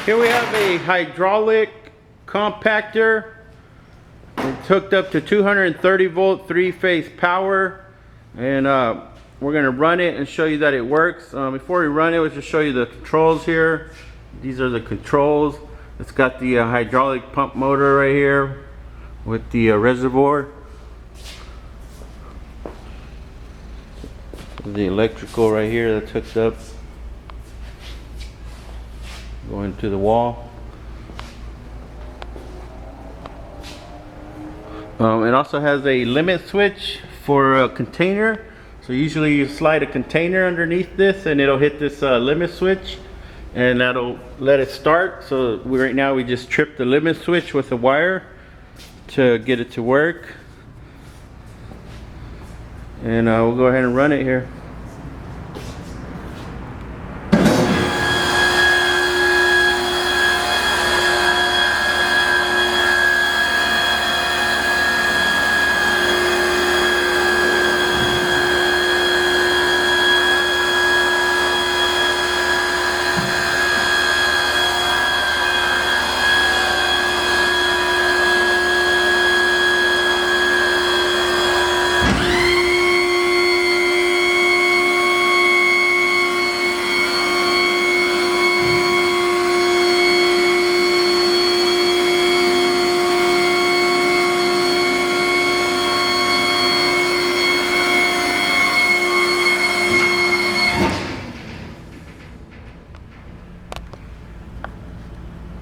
Here we have a hydraulic compactor. It's hooked up to 230 volt 3-phase power, and we're going to run it and show you that it works. Before we run it, we'll just show you the controls here. These are the controls. It's got the hydraulic pump motor right here with the reservoir. The electrical right here that's hooked up, going to the wall. It also has a limit switch for a container. So usually you slide a container underneath this and it'll hit this limit switch, and that'll let it start. So right now we just tripped the limit switch with a wire to get it to work. And we'll go ahead and run it here.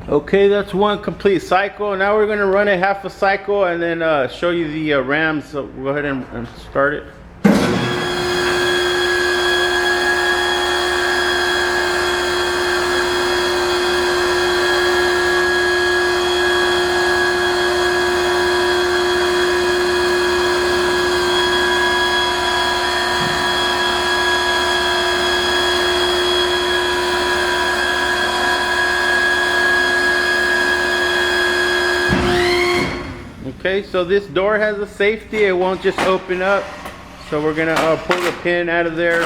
Okay, that's one complete cycle. Now we're going to run it half a cycle and then show you the rams. So go ahead and start it. Okay, so this door has a safety, it won't just open up. So we're gonna pull the pin out of there.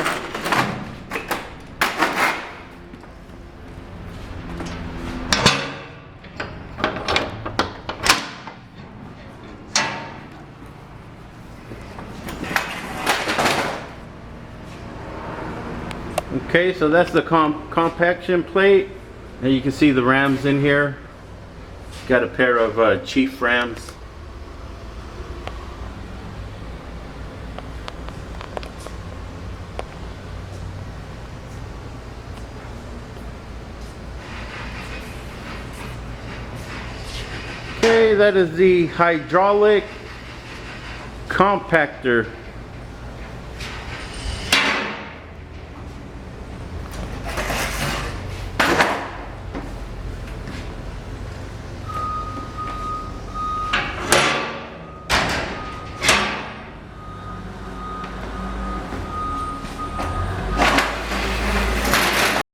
Okay, so that's the compaction plate, and you can see the rams in here. Got a pair of Chief rams. Okay, that is the hydraulic compactor.